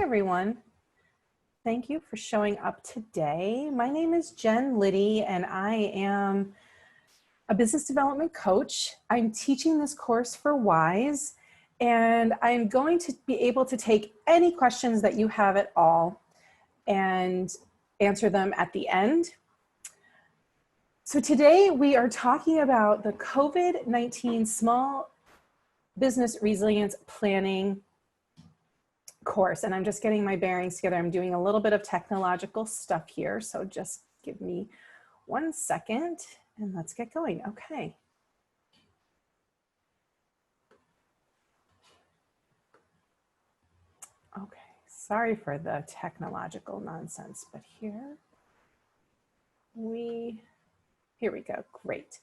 everyone. Thank you for showing up today. My name is Jen Liddy and I am a business development coach. I'm teaching this course for WISE and I'm going to be able to take any questions that you have at all and answer them at the end. So today we are talking about the COVID-19 Small Business Resilience Planning course, and I'm just getting my bearings together. I'm doing a little bit of technological stuff here, so just give me 1 second and let's get going. Okay. Okay, sorry for the technological nonsense, but here we go. Great.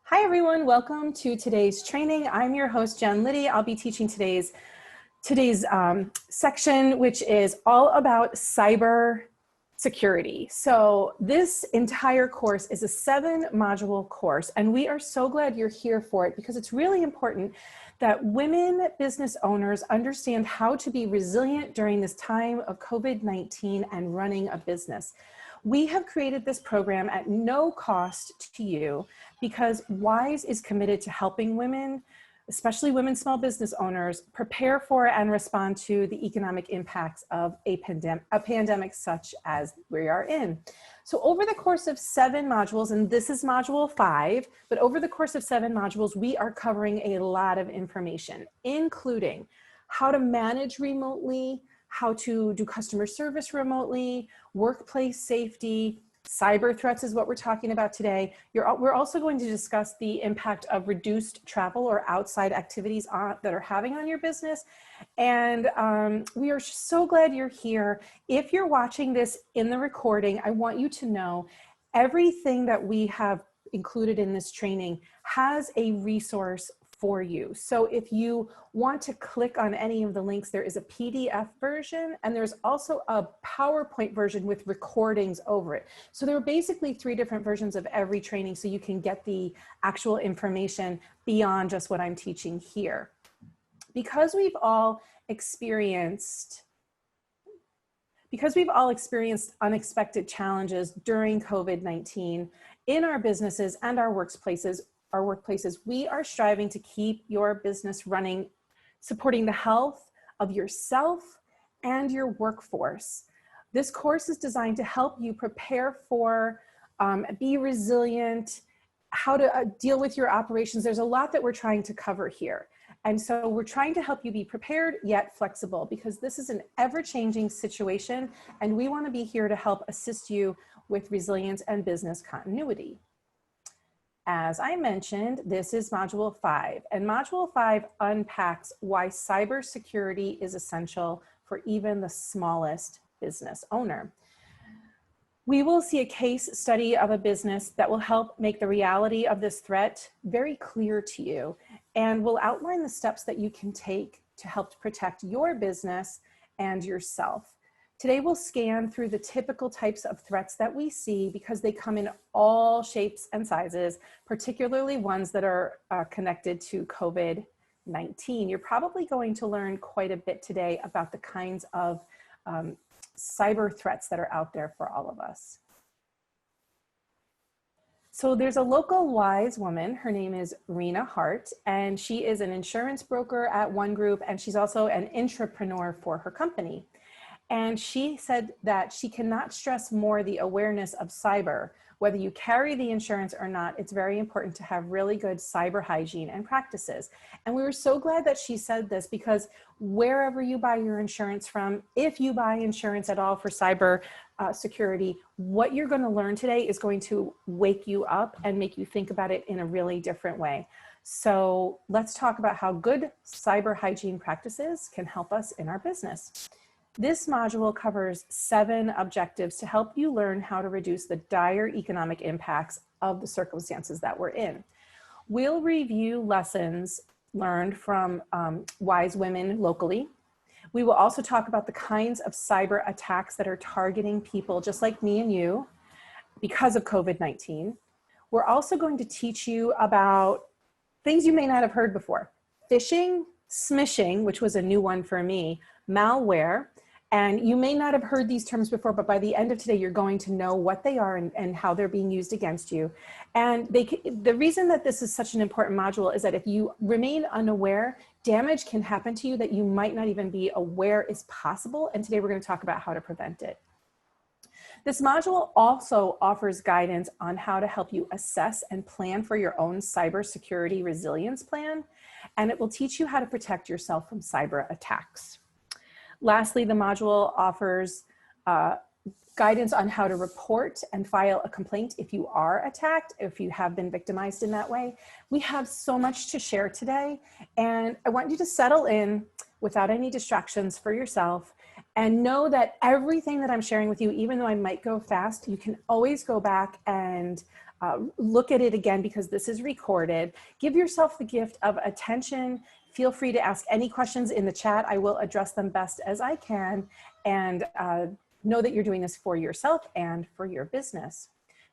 Hi everyone, welcome to today's training. I'm your host, Jen Liddy. I'll be teaching today's section, which is all about cyber security. So this entire course is a 7-module course, and we are so glad you're here for it because it's really important that women business owners understand how to be resilient during this time of COVID-19 and running a business. We have created this program at no cost to you because WISE is committed to helping women, especially women small business owners, prepare for and respond to the economic impacts of a pandemic such as we are in. So over the course of 7 modules, and this is module 5, but over the course of 7 modules, we are covering a lot of information, including how to manage remotely, how to do customer service remotely, workplace safety, cyber threats is what we're talking about today. We're also going to discuss the impact of reduced travel or outside activities that are having on your business. And we are so glad you're here. If you're watching this in the recording, I want you to know everything that we have included in this training has a resource for you. So if you want to click on any of the links, there is a PDF version and there's also a PowerPoint version with recordings over it. So there are basically 3 different versions of every training so you can get the actual information beyond just what I'm teaching here. Because we've all experienced unexpected challenges during COVID-19 in our businesses and our workplaces, we are striving to keep your business running, supporting the health of yourself and your workforce. This course is designed to help you prepare for, be resilient, how to deal with your operations. There's a lot that we're trying to cover here. And so we're trying to help you be prepared yet flexible because this is an ever-changing situation and we want to be here to help assist you with resilience and business continuity. As I mentioned, this is Module 5, and Module 5 unpacks why cybersecurity is essential for even the smallest business owner. We will see a case study of a business that will help make the reality of this threat very clear to you, and will outline the steps that you can take to help protect your business and yourself. Today we'll scan through the typical types of threats that we see because they come in all shapes and sizes, particularly ones that are connected to COVID-19. You're probably going to learn quite a bit today about the kinds of cyber threats that are out there for all of us. So there's a local WISE woman, her name is Rena Hart, and she is an insurance broker at one group, and she's also an intrapreneur for her company. And she said that she cannot stress more the awareness of cyber. Whether you carry the insurance or not, it's very important to have really good cyber hygiene and practices. And we were so glad that she said this because wherever you buy your insurance from, if you buy insurance at all for cyber security, what you're going to learn today is going to wake you up and make you think about it in a really different way. So let's talk about how good cyber hygiene practices can help us in our business. This module covers 7 objectives to help you learn how to reduce the dire economic impacts of the circumstances that we're in. We'll review lessons learned from WISE women locally. We will also talk about the kinds of cyber attacks that are targeting people just like me and you because of COVID-19. We're also going to teach you about things you may not have heard before: phishing, smishing, which was a new one for me, malware, And you may not have heard these terms before, but by the end of today, you're going to know what they are and how they're being used against you. And the reason that this is such an important module is that if you remain unaware, damage can happen to you that you might not even be aware is possible. And today we're going to talk about how to prevent it. This module also offers guidance on how to help you assess and plan for your own cybersecurity resilience plan, and it will teach you how to protect yourself from cyber attacks. Lastly, the module offers guidance on how to report and file a complaint if you are attacked, if you have been victimized in that way. We have so much to share today, and I want you to settle in without any distractions for yourself and know that everything that I'm sharing with you, even though I might go fast, you can always go back and look at it again because this is recorded. Give yourself the gift of attention. Feel free to ask any questions in the chat. I will address them best as I can, and know that you're doing this for yourself and for your business.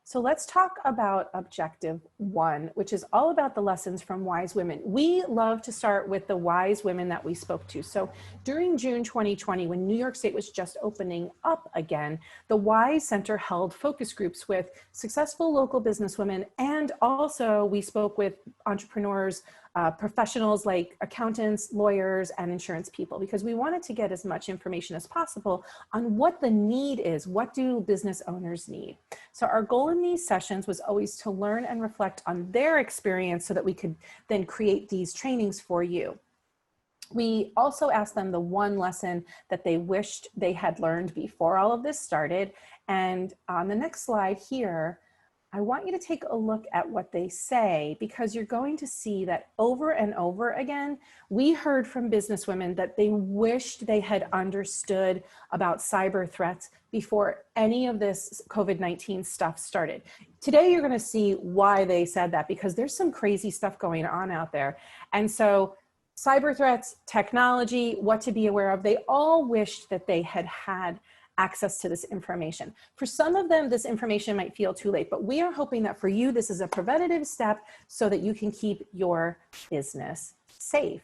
So let's talk about objective 1, which is all about the lessons from wise women. We love to start with the wise women that we spoke to. So during June 2020, when New York State was just opening up again, the WISE Center held focus groups with successful local businesswomen, and also we spoke with entrepreneurs, professionals like accountants, lawyers, and insurance people, because we wanted to get as much information as possible on what the need is. What do business owners need? So our goal in these sessions was always to learn and reflect on their experience so that we could then create these trainings for you. We also asked them the one lesson that they wished they had learned before all of this started. And on the next slide here, I want you to take a look at what they say, because you're going to see that over and over again, we heard from businesswomen that they wished they had understood about cyber threats before any of this COVID-19 stuff started. Today, you're going to see why they said that, because there's some crazy stuff going on out there. And so cyber threats, technology, what to be aware of, they all wished that they had had access to this information. For some of them, this information might feel too late, but we are hoping that for you, this is a preventative step so that you can keep your business safe.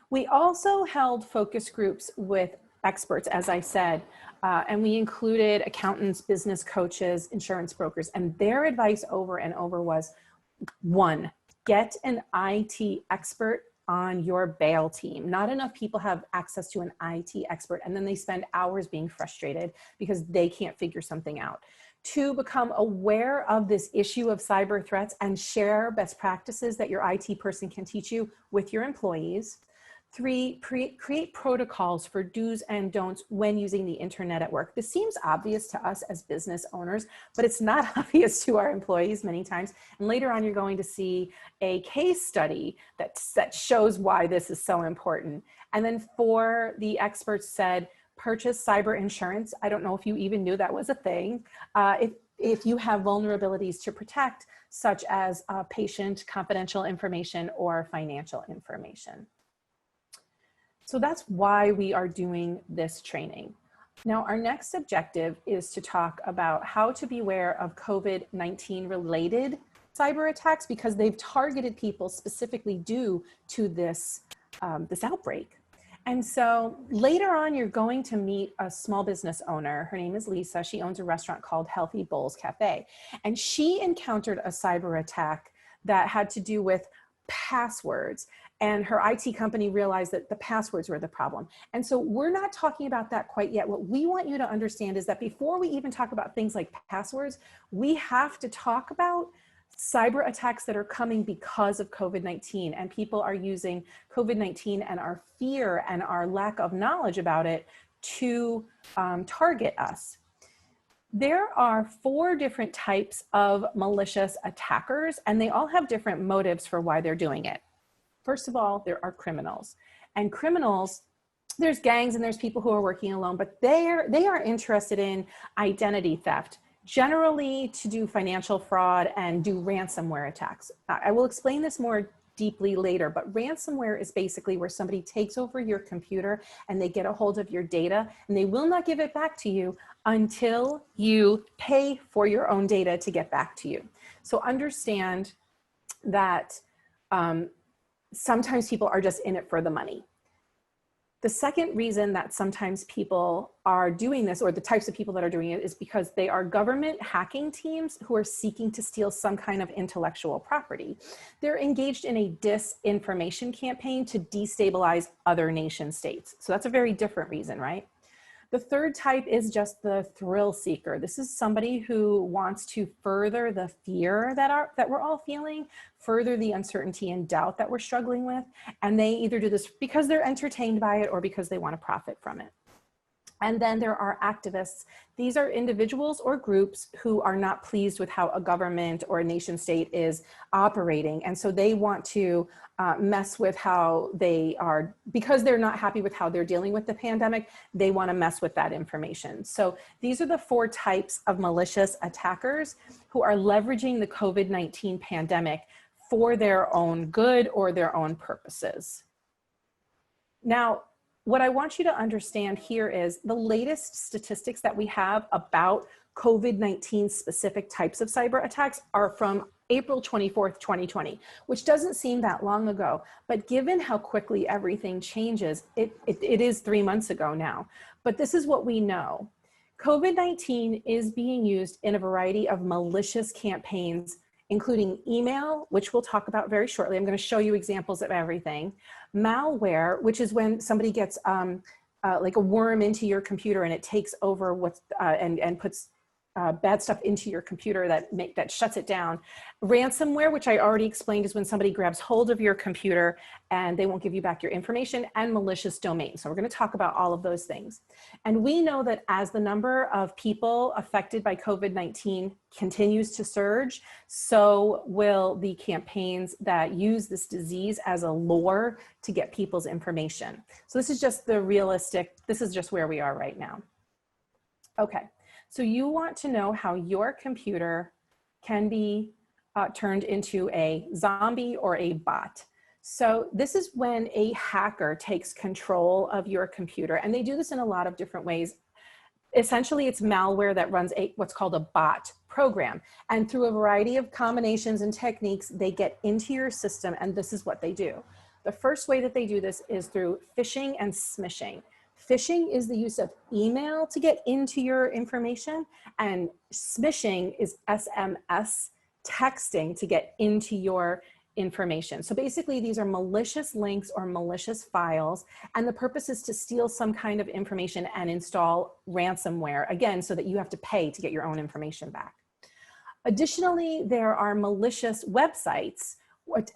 We also held focus groups with experts, as I said, and we included accountants, business coaches, insurance brokers, and their advice over and over was, 1, get an IT expert on your bail team. Not enough people have access to an IT expert, and then they spend hours being frustrated because they can't figure something out. 2, become aware of this issue of cyber threats and share best practices that your IT person can teach you with your employees. 3, create protocols for do's and don'ts when using the internet at work. This seems obvious to us as business owners, but it's not obvious to our employees many times. And later on, you're going to see a case study that shows why this is so important. And then 4, the experts said, purchase cyber insurance. I don't know if you even knew that was a thing. If you have vulnerabilities to protect, such as patient confidential information or financial information. So that's why we are doing this training. Now, our next objective is to talk about how to beware of COVID-19 related cyber attacks, because they've targeted people specifically due to this, this outbreak. And so later on, you're going to meet a small business owner. Her name is Lisa. She owns a restaurant called Healthy Bowls Cafe. And she encountered a cyber attack that had to do with passwords. And her IT company realized that the passwords were the problem. And so we're not talking about that quite yet. What we want you to understand is that before we even talk about things like passwords, we have to talk about cyber attacks that are coming because of COVID-19. And people are using COVID-19 and our fear and our lack of knowledge about it to target us. There are 4 different types of malicious attackers, and they all have different motives for why they're doing it. First of all, there are criminals. And criminals, there's gangs and there's people who are working alone, but they are interested in identity theft, generally to do financial fraud and do ransomware attacks. I will explain this more deeply later, but ransomware is basically where somebody takes over your computer and they get a hold of your data, and they will not give it back to you until you pay for your own data to get back to you. So understand that sometimes people are just in it for the money. The second reason that sometimes people are doing this, or the types of people that are doing it, is because they are government hacking teams who are seeking to steal some kind of intellectual property. They're engaged in a disinformation campaign to destabilize other nation states. So that's a very different reason, right? The third type is just the thrill seeker. This is somebody who wants to further the fear that we're all feeling, further the uncertainty and doubt that we're struggling with. And they either do this because they're entertained by it or because they want to profit from it. And then there are activists. These are individuals or groups who are not pleased with how a government or a nation state is operating. And so they want to mess with how they are, because they're not happy with how they're dealing with the pandemic, they want to mess with that information. So these are the 4 types of malicious attackers who are leveraging the COVID-19 pandemic for their own good or their own purposes. Now, what I want you to understand here is the latest statistics that we have about COVID-19 specific types of cyber attacks are from April 24th, 2020, which doesn't seem that long ago, but given how quickly everything changes, it is 3 months ago now. But this is what we know. COVID-19 is being used in a variety of malicious campaigns, including email, which we'll talk about very shortly. I'm going to show you examples of everything. Malware, which is when somebody gets like a worm into your computer and it takes over what's and puts bad stuff into your computer that shuts it down. Ransomware, which I already explained, is when somebody grabs hold of your computer and they won't give you back your information, and malicious domain. So we're going to talk about all of those things. And we know that as the number of people affected by COVID-19 continues to surge, so will the campaigns that use this disease as a lure to get people's information. So this is just this is just where we are right now. Okay. So you want to know how your computer can be turned into a zombie or a bot. So this is when a hacker takes control of your computer, and they do this in a lot of different ways. Essentially, it's malware that runs what's called a bot program. And through a variety of combinations and techniques, they get into your system, and this is what they do. The first way that they do this is through phishing and smishing. Phishing is the use of email to get into your information, and smishing is SMS texting to get into your information. So basically, these are malicious links or malicious files, and the purpose is to steal some kind of information and install ransomware, again, so that you have to pay to get your own information back. Additionally, there are malicious websites.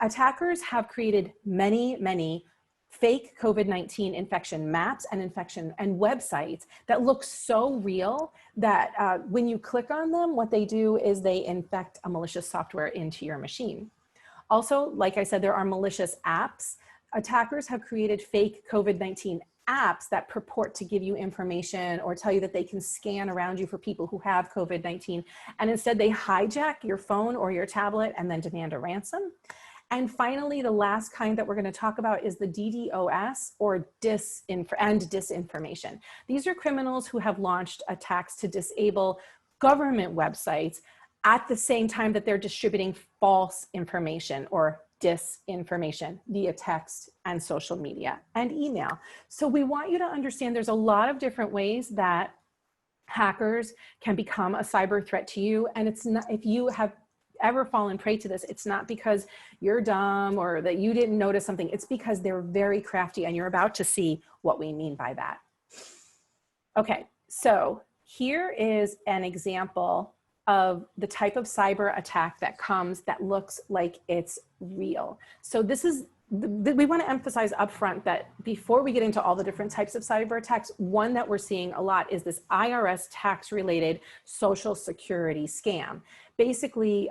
Attackers have created many fake COVID-19 infection maps and websites that look so real that when you click on them, what they do is they infect a malicious software into your machine. Also, like I said, there are malicious apps. Attackers have created fake COVID-19 apps that purport to give you information or tell you that they can scan around you for people who have COVID-19. And instead they hijack your phone or your tablet and then demand a ransom. And finally, the last kind that we're going to talk about is the DDoS, or disinformation. These are criminals who have launched attacks to disable government websites at the same time that they're distributing false information or disinformation via text and social media and email. So we want you to understand there's a lot of different ways that hackers can become a cyber threat to you. And it's not, if you have ever fallen prey to this, it's not because you're dumb or that you didn't notice something. It's because they're very crafty, and you're about to see what we mean by that. Okay, so here is an example of the type of cyber attack that looks like it's real. So this is, we want to emphasize upfront that before we get into all the different types of cyber attacks, one that we're seeing a lot is this IRS tax-related Social Security scam. Basically,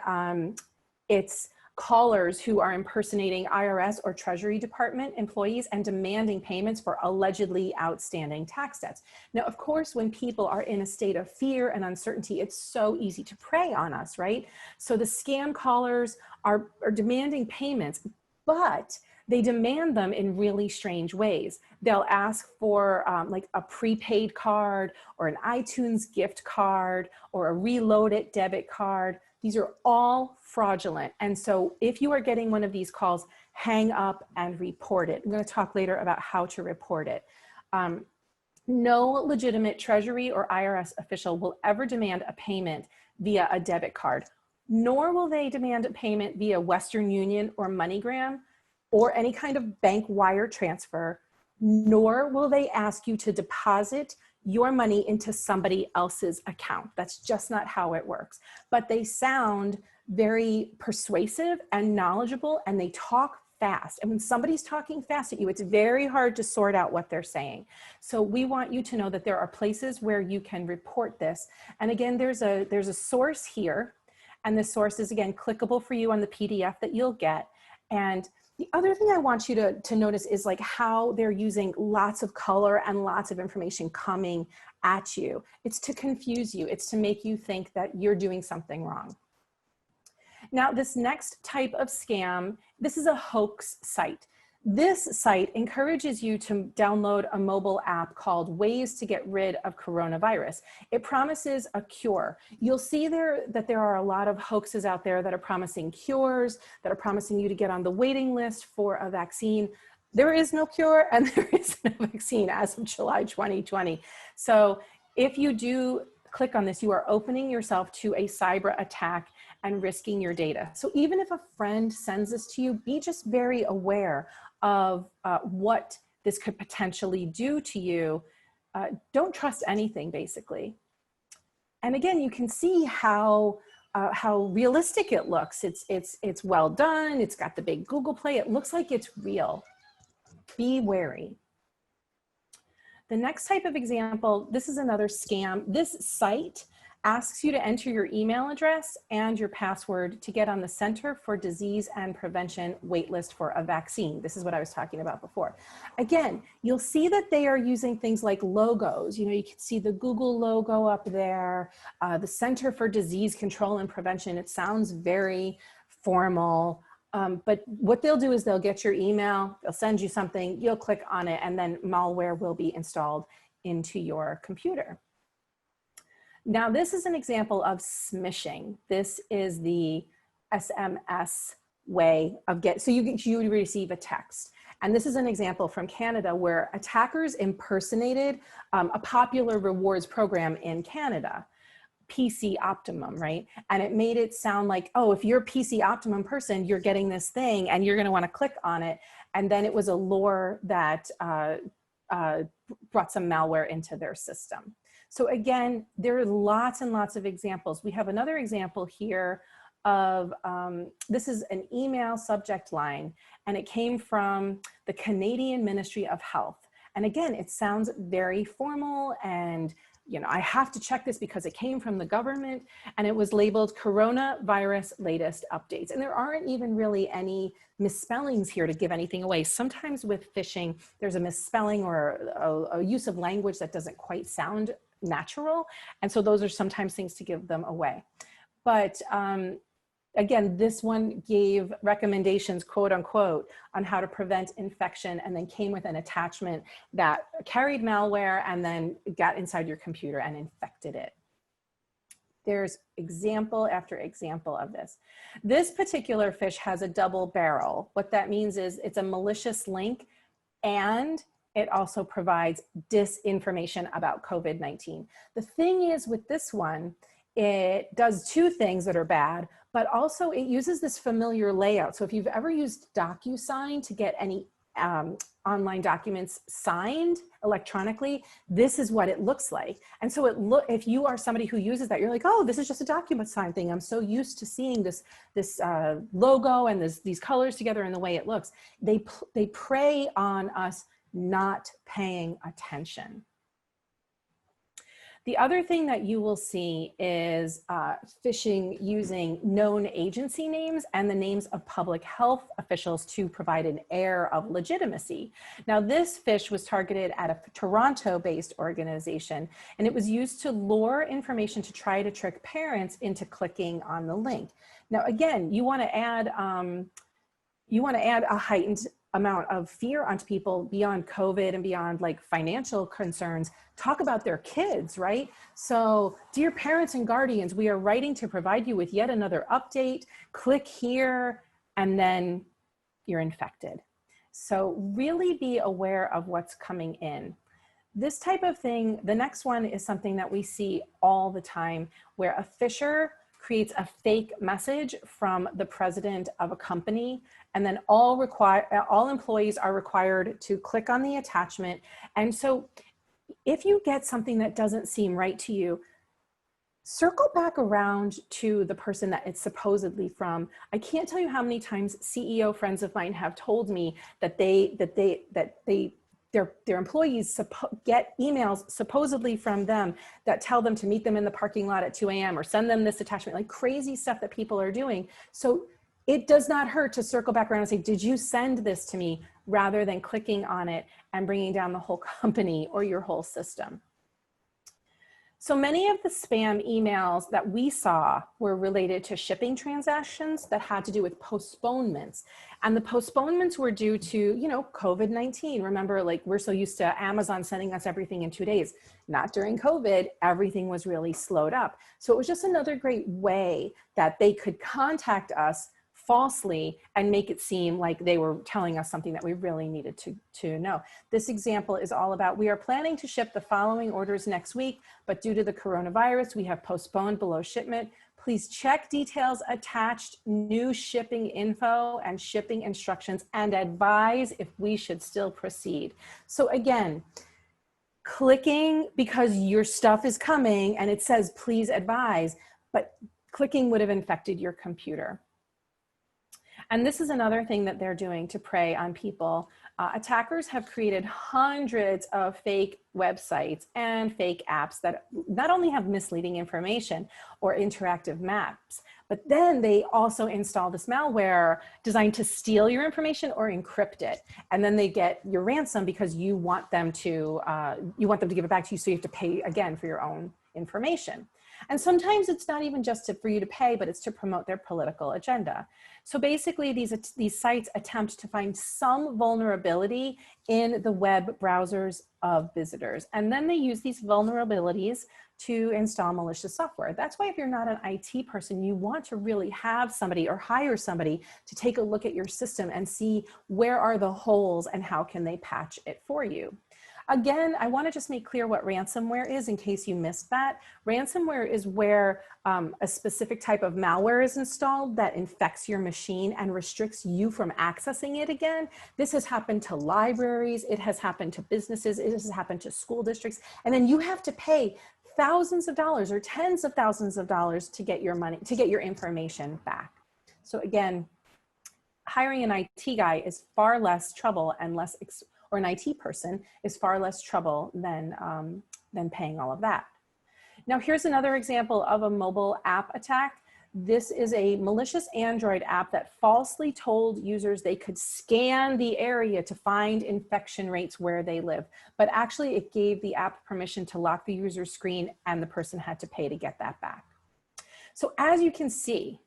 it's callers who are impersonating IRS or Treasury Department employees and demanding payments for allegedly outstanding tax debts. Now, of course, when people are in a state of fear and uncertainty, it's so easy to prey on us, right? So the scam callers are demanding payments, but they demand them in really strange ways. They'll ask for like a prepaid card or an iTunes gift card or a Reload It debit card. These are all fraudulent. And so if you are getting one of these calls, hang up and report it. I'm going to talk later about how to report it. No legitimate Treasury or IRS official will ever demand a payment via a debit card, nor will they demand a payment via Western Union or MoneyGram or any kind of bank wire transfer, nor will they ask you to deposit your money into somebody else's account. That's just not how it works. But they sound very persuasive and knowledgeable, and they talk fast. And when somebody's talking fast at you, it's very hard to sort out what they're saying. So we want you to know that there are places where you can report this. And again, there's a source here, and the source is, again, clickable for you on the PDF that you'll get. And the other thing I want you to notice is like how they're using lots of color and lots of information coming at you. It's to confuse you. It's to make you think that you're doing something wrong. Now, this next type of scam, this is a hoax site. This site encourages you to download a mobile app called Ways to Get Rid of Coronavirus. It promises a cure. You'll see there that there are a lot of hoaxes out there that are promising cures, that are promising you to get on the waiting list for a vaccine. There is no cure and there is no vaccine as of July 2020. So if you do click on this, you are opening yourself to a cyber attack and risking your data. So even if a friend sends this to you, be just very aware of what this could potentially do to you. Don't trust anything, basically. And again, you can see how realistic it looks. It's well done. It's got the big Google Play. It looks like it's real. Be wary. The next type of example, this is another scam. This site asks you to enter your email address and your password to get on the Center for Disease and Prevention waitlist for a vaccine. This is what I was talking about before. Again, you'll see that they are using things like logos. You know, you can see the Google logo up there, the Center for Disease Control and Prevention. It sounds very formal. But what they'll do is they'll get your email, they'll send you something, you'll click on it, and then malware will be installed into your computer. Now, this is an example of smishing. This is the SMS way of so you receive a text. And this is an example from Canada where attackers impersonated a popular rewards program in Canada. PC Optimum, right? And it made it sound like, oh, if you're a PC Optimum person, you're getting this thing and you're going to want to click on it. And then it was a lure that brought some malware into their system. So again, there are lots and lots of examples. We have another example here of, this is an email subject line, and it came from the Canadian Ministry of Health. And again, it sounds very formal and, you know, I have to check this because it came from the government, and it was labeled coronavirus latest updates. And there aren't even really any misspellings here to give anything away. Sometimes with phishing, there's a misspelling or a use of language that doesn't quite sound natural. And so those are sometimes things to give them away. But again, this one gave recommendations, quote unquote, on how to prevent infection, and then came with an attachment that carried malware and then got inside your computer and infected it. There's example after example of this. This particular fish has a double barrel. What that means is it's a malicious link, and it also provides disinformation about COVID-19. The thing is with this one, it does two things that are bad, but also it uses this familiar layout. So if you've ever used DocuSign to get any online documents signed electronically, this is what it looks like. And so if you are somebody who uses that, you're like, oh, this is just a DocuSign thing. I'm so used to seeing this logo and these colors together and the way it looks. They prey on us not paying attention. The other thing that you will see is phishing using known agency names and the names of public health officials to provide an air of legitimacy. Now, this phish was targeted at a Toronto-based organization, and it was used to lure information to try to trick parents into clicking on the link. Now, again, you want to add a heightened amount of fear onto people beyond COVID and beyond like financial concerns. Talk about their kids, right? So dear parents and guardians, we are writing to provide you with yet another update. Click here and then you're infected. So really be aware of what's coming in. This type of thing, the next one is something that we see all the time, where a phisher creates a fake message from the president of a company, and then all employees are required to click on the attachment. And so if you get something that doesn't seem right to you, circle back around to the person that it's supposedly from. I can't tell you how many times CEO friends of mine have told me that their employees get emails supposedly from them that tell them to meet them in the parking lot at 2 a.m. or send them this attachment, like crazy stuff that people are doing. So it does not hurt to circle back around and say, did you send this to me, rather than clicking on it and bringing down the whole company or your whole system. So many of the spam emails that we saw were related to shipping transactions that had to do with postponements. And the postponements were due to, you know, COVID-19. Remember, like, we're so used to Amazon sending us everything in 2 days. Not during COVID, everything was really slowed up. So it was just another great way that they could contact us falsely and make it seem like they were telling us something that we really needed to know. This example is all about, we are planning to ship the following orders next week, but due to the coronavirus, we have postponed below shipment. Please check details attached, new shipping info and shipping instructions, and advise if we should still proceed. So again, clicking because your stuff is coming and it says, please advise, but clicking would have infected your computer. And this is another thing that they're doing to prey on people. Attackers have created hundreds of fake websites and fake apps that not only have misleading information or interactive maps, but then they also install this malware designed to steal your information or encrypt it. And then they get your ransom because you want them to give it back to you, so you have to pay again for your own information. And sometimes it's not even just for you to pay, but it's to promote their political agenda. So basically these sites attempt to find some vulnerability in the web browsers of visitors. And then they use these vulnerabilities to install malicious software. That's why if you're not an IT person, you want to really have somebody or hire somebody to take a look at your system and see where are the holes and how can they patch it for you. Again, I want to just make clear what ransomware is in case you missed that. Ransomware is where a specific type of malware is installed that infects your machine and restricts you from accessing it again. This has happened to libraries, it has happened to businesses, it has happened to school districts, and then you have to pay thousands of dollars or tens of thousands of dollars to get your money, to get your information back. So again, hiring an IT guy is far less trouble and or an IT person is far less trouble than paying all of that. Now here's another example of a mobile app attack. This is a malicious Android app that falsely told users they could scan the area to find infection rates where they live. But actually it gave the app permission to lock the user's screen and the person had to pay to get that back. So as you can see,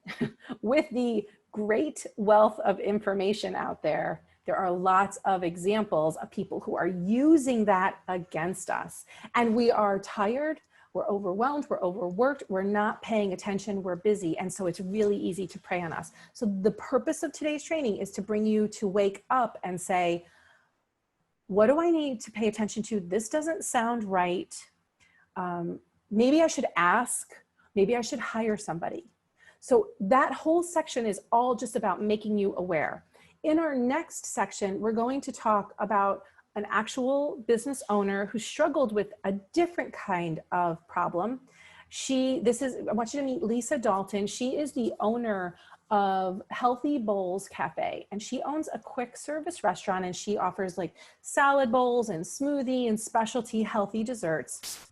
with the great wealth of information out there, there are lots of examples of people who are using that against us. And we are tired, we're overwhelmed, we're overworked, we're not paying attention, we're busy. And so it's really easy to prey on us. So the purpose of today's training is to bring you to wake up and say, what do I need to pay attention to? This doesn't sound right. Maybe I should ask, maybe I should hire somebody. So that whole section is all just about making you aware. In our next section, we're going to talk about an actual business owner who struggled with a different kind of problem. I want you to meet Lisa Dalton. She is the owner of Healthy Bowls Cafe, and she owns a quick service restaurant, and she offers like salad bowls and smoothie and specialty healthy desserts.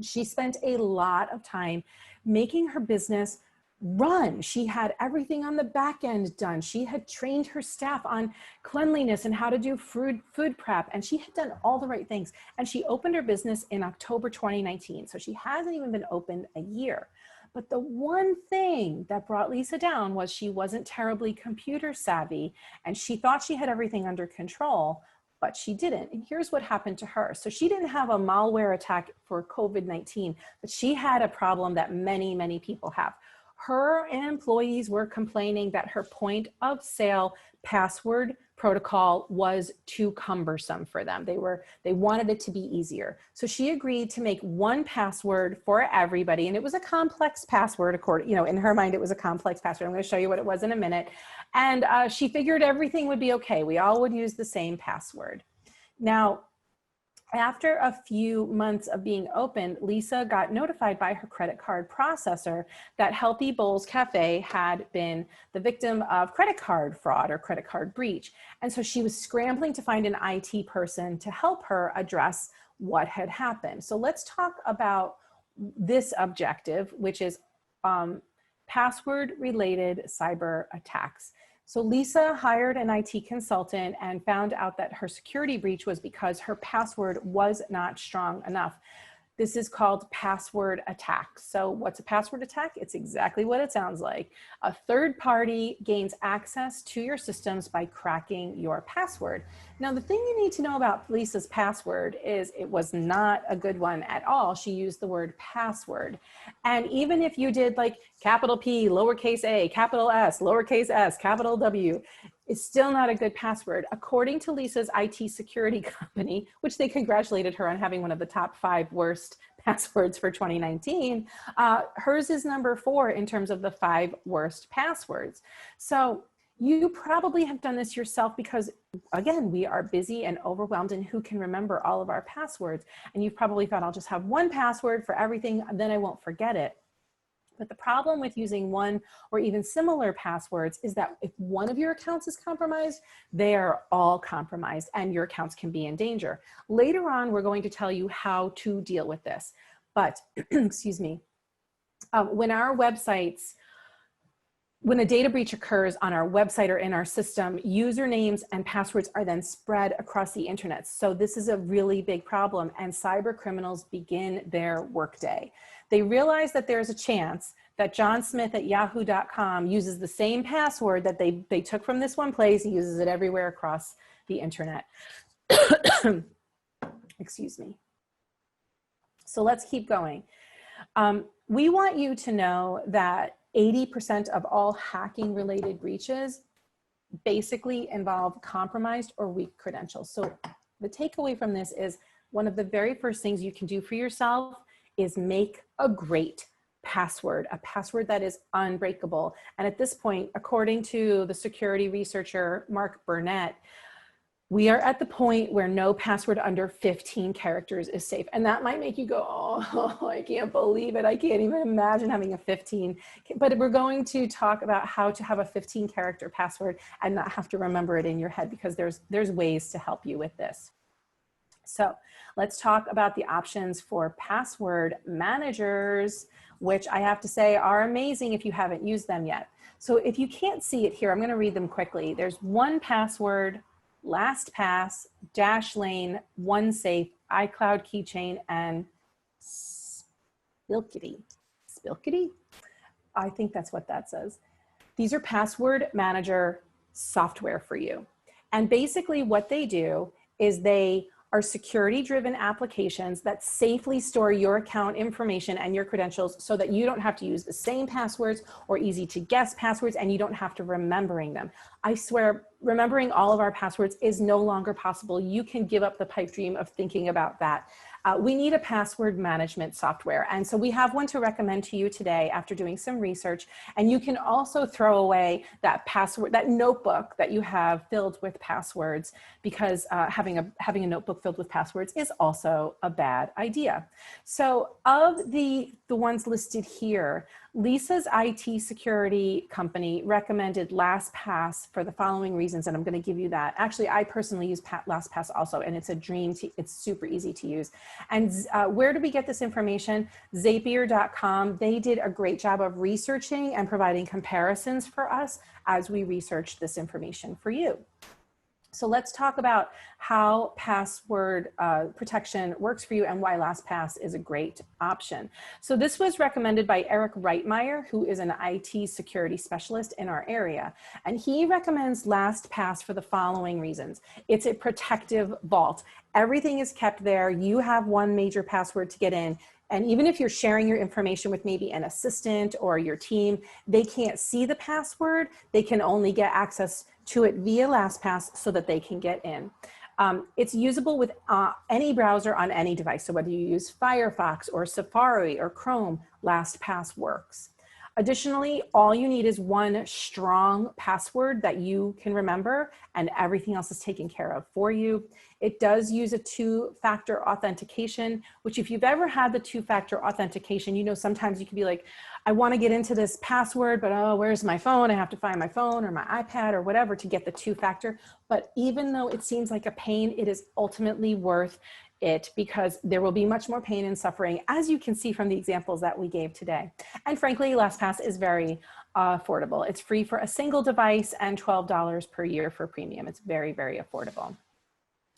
She spent a lot of time making her business run. She had everything on the back end done. She had trained her staff on cleanliness and how to do food prep, and she had done all the right things. And she opened her business in October 2019. So she hasn't even been open a year. But the one thing that brought Lisa down was she wasn't terribly computer savvy, and she thought she had everything under control, but she didn't. And here's what happened to her. So she didn't have a malware attack for COVID-19, but she had a problem that many, many people have. Her employees were complaining that her point of sale password protocol was too cumbersome for them. They wanted it to be easier. So she agreed to make one password for everybody. And it was a complex password, according, in her mind, it was a complex password. I'm going to show you what it was in a minute. And she figured everything would be okay. We all would use the same password. Now, after a few months of being open, Lisa got notified by her credit card processor that Healthy Bowls Cafe had been the victim of credit card fraud or credit card breach. And so she was scrambling to find an IT person to help her address what had happened. So let's talk about this objective, which is password-related cyber attacks. So Lisa hired an IT consultant and found out that her security breach was because her password was not strong enough. This is called password attack. So what's a password attack? It's exactly what it sounds like. A third party gains access to your systems by cracking your password. Now, the thing you need to know about Lisa's password is it was not a good one at all. She used the word password. And even if you did like capital P, lowercase a, capital S, lowercase s, capital W, it's still not a good password. According to Lisa's IT security company, which they congratulated her on having one of the top 5 worst passwords for 2019, hers is number 4 in terms of the 5 worst passwords. So you probably have done this yourself because, again, we are busy and overwhelmed, and who can remember all of our passwords? And you've probably thought, I'll just have one password for everything, then I won't forget it. But the problem with using one or even similar passwords is that if one of your accounts is compromised, they are all compromised and your accounts can be in danger. Later on, we're going to tell you how to deal with this. But, excuse me, when a data breach occurs on our website or in our system, usernames and passwords are then spread across the internet. So this is a really big problem, and cyber criminals begin their workday. They realize that there's a chance that John Smith at yahoo.com uses the same password that they took from this one place. He uses it everywhere across the internet. Excuse me. So let's keep going. We want you to know that 80% of all hacking related breaches basically involve compromised or weak credentials. So the takeaway from this is one of the very first things you can do for yourself is make a great password, a password that is unbreakable. And at this point, according to the security researcher, Mark Burnett, we are at the point where no password under 15 characters is safe. And that might make you go, oh, I can't believe it. I can't even imagine having a 15. But we're going to talk about how to have a 15-character password and not have to remember it in your head, because there's ways to help you with this. So let's talk about the options for password managers, which I have to say are amazing if you haven't used them yet. So if you can't see it here, I'm going to read them quickly. There's 1Password, LastPass, Dashlane, OneSafe, iCloud Keychain, and Spilkity. Spilkity? I think that's what that says. These are password manager software for you. And basically what they do is they are security-driven applications that safely store your account information and your credentials so that you don't have to use the same passwords or easy to guess passwords, and you don't have to remembering them. I swear, remembering all of our passwords is no longer possible. You can give up the pipe dream of thinking about that. We need a password management software. And so we have one to recommend to you today after doing some research. And you can also throw away that password, that notebook that you have filled with passwords, because having a notebook filled with passwords is also a bad idea. So of the ones listed here, Lisa's IT security company recommended LastPass for the following reasons, and I'm going to give you that. Actually, I personally use LastPass also, and it's a dream. It's super easy to use. And where do we get this information? Zapier.com. They did a great job of researching and providing comparisons for us as we researched this information for you. So let's talk about how password protection works for you and why LastPass is a great option. So this was recommended by Eric Reitmeyer, who is an IT security specialist in our area. And he recommends LastPass for the following reasons. It's a protective vault. Everything is kept there. You have one major password to get in. And even if you're sharing your information with maybe an assistant or your team, they can't see the password. They can only get access to it via LastPass so that they can get in. It's usable with any browser on any device. So whether you use Firefox or Safari or Chrome, LastPass works. Additionally, all you need is one strong password that you can remember, and everything else is taken care of for you. It does use a two-factor authentication, which if you've ever had the two-factor authentication, you know sometimes you can be like, I want to get into this password, but oh, where's my phone? I have to find my phone or my iPad or whatever to get the two-factor. But even though it seems like a pain, it is ultimately worth it because there will be much more pain and suffering, as you can see from the examples that we gave today. And frankly, LastPass is very affordable. It's free for a single device and $12 per year for premium. It's very, very affordable.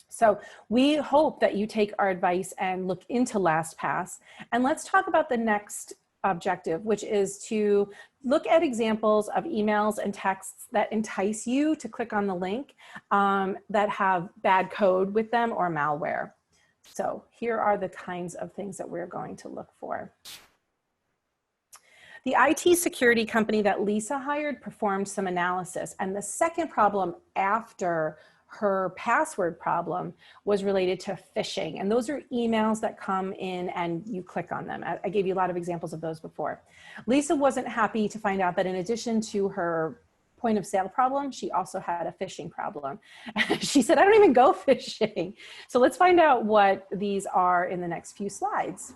So we hope that you take our advice and look into LastPass. And let's talk about the next objective, which is to look at examples of emails and texts that entice you to click on the link that have bad code with them or malware. So here are the kinds of things that we're going to look for. The IT security company that Lisa hired performed some analysis, and the second problem after her password problem was related to phishing. And those are emails that come in and you click on them. I gave you a lot of examples of those before. Lisa wasn't happy to find out that in addition to her point of sale problem, she also had a phishing problem. She said, I don't even go fishing. So let's find out what these are in the next few slides.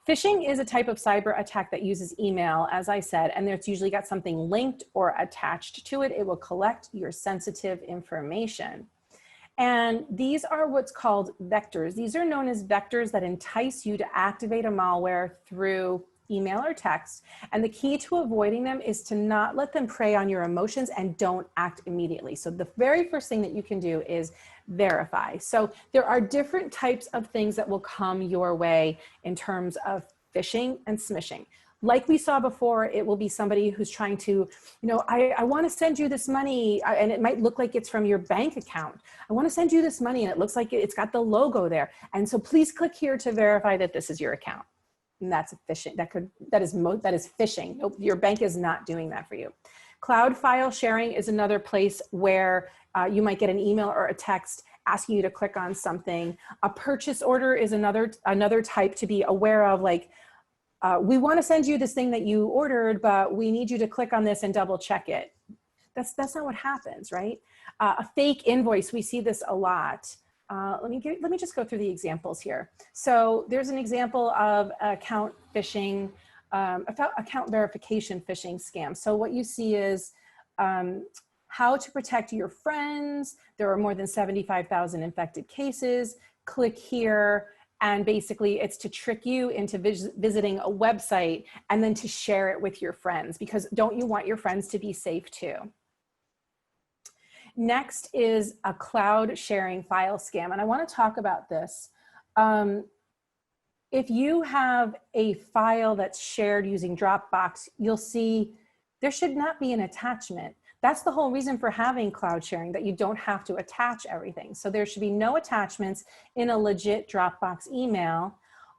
Phishing is a type of cyber attack that uses email, as I said, and it's usually got something linked or attached to it. It will collect your sensitive information. And these are what's called vectors. These are known as vectors that entice you to activate a malware through email or text. And the key to avoiding them is to not let them prey on your emotions and don't act immediately. So the very first thing that you can do is verify. So there are different types of things that will come your way in terms of phishing and smishing. Like we saw before, it will be somebody who's trying to, I want to send you this money, and it might look like it's from your bank account. I want to send you this money, and it looks like it's got the logo there. And so please click here to verify that this is your account. And that's phishing. That is phishing. Nope, your bank is not doing that for you. Cloud file sharing is another place where you might get an email or a text asking you to click on something. A purchase order is another type to be aware of, like, we want to send you this thing that you ordered, but we need you to click on this and double check it. That's not what happens, right? A fake invoice, we see this a lot. Let me just go through the examples here. So there's an example of account phishing, account verification phishing scam. So what you see is how to protect your friends. There are more than 75,000 infected cases. Click here. And basically it's to trick you into visiting a website and then to share it with your friends, because don't you want your friends to be safe too? Next is a cloud sharing file scam. And I want to talk about this. If you have a file that's shared using Dropbox, you'll see there should not be an attachment. That's the whole reason for having cloud sharing, that you don't have to attach everything. So there should be no attachments in a legit Dropbox email.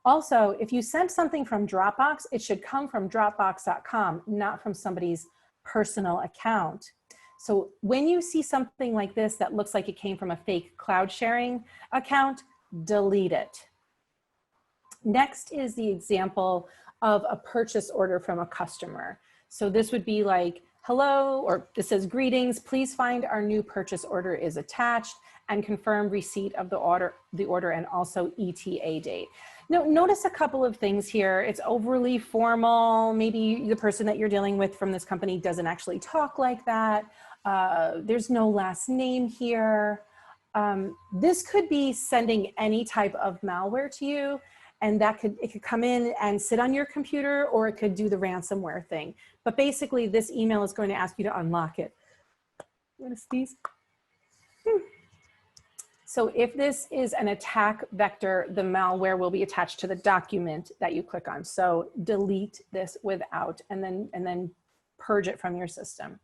Also, if you send something from Dropbox, it should come from dropbox.com, not from somebody's personal account. So when you see something like this that looks like it came from a fake cloud sharing account, delete it. Next is the example of a purchase order from a customer. So this would be like, hello, or this says, greetings, please find our new purchase order is attached and confirm receipt of the order and also ETA date. Now, notice a couple of things here. It's overly formal. Maybe the person that you're dealing with from this company doesn't actually talk like that. There's no last name here. This could be sending any type of malware to you, and it could come in and sit on your computer, or it could do the ransomware thing. But basically this email is going to ask you to unlock it. You want to sneeze? So if this is an attack vector, the malware will be attached to the document that you click on. So delete this without, and then purge it from your system.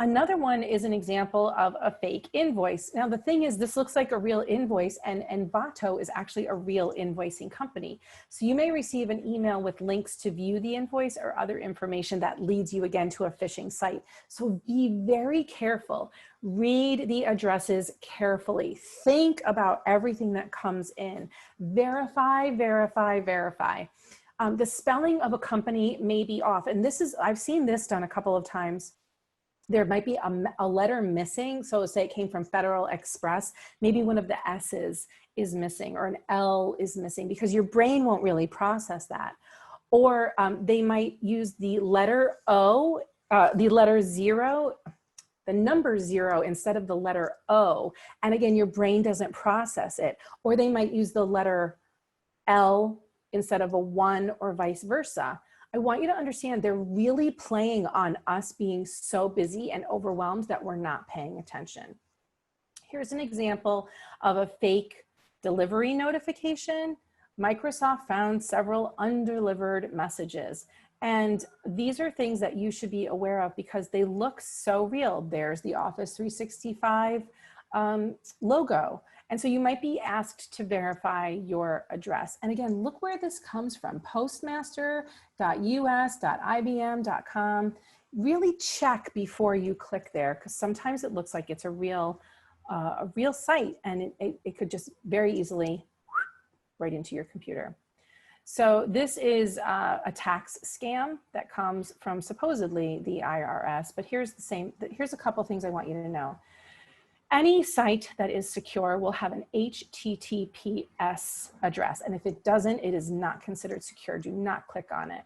Another one is an example of a fake invoice. Now, the thing is, this looks like a real invoice, and Vato is actually a real invoicing company. So you may receive an email with links to view the invoice or other information that leads you again to a phishing site. So be very careful. Read the addresses carefully. Think about everything that comes in. Verify, verify, verify. The spelling of a company may be off. And this is, I've seen this done a couple of times. There might be a letter missing. So say it came from Federal Express, maybe one of the S's is missing or an L is missing because your brain won't really process that. Or they might use the letter O, the letter 0, the number 0 instead of the letter O. And again, your brain doesn't process it. Or they might use the letter L instead of a 1 or vice versa. I want you to understand they're really playing on us being so busy and overwhelmed that we're not paying attention. Here's an example of a fake delivery notification. Microsoft found several undelivered messages. And these are things that you should be aware of because they look so real. There's the Office 365 logo. And so you might be asked to verify your address. And again, look where this comes from, postmaster.us.ibm.com. Really check before you click there, because sometimes it looks like it's a real site, and it could just very easily right into your computer. So this is a tax scam that comes from supposedly the IRS, but here's a couple things I want you to know. Any site that is secure will have an HTTPS address, and if it doesn't, it is not considered secure. Do not click on it.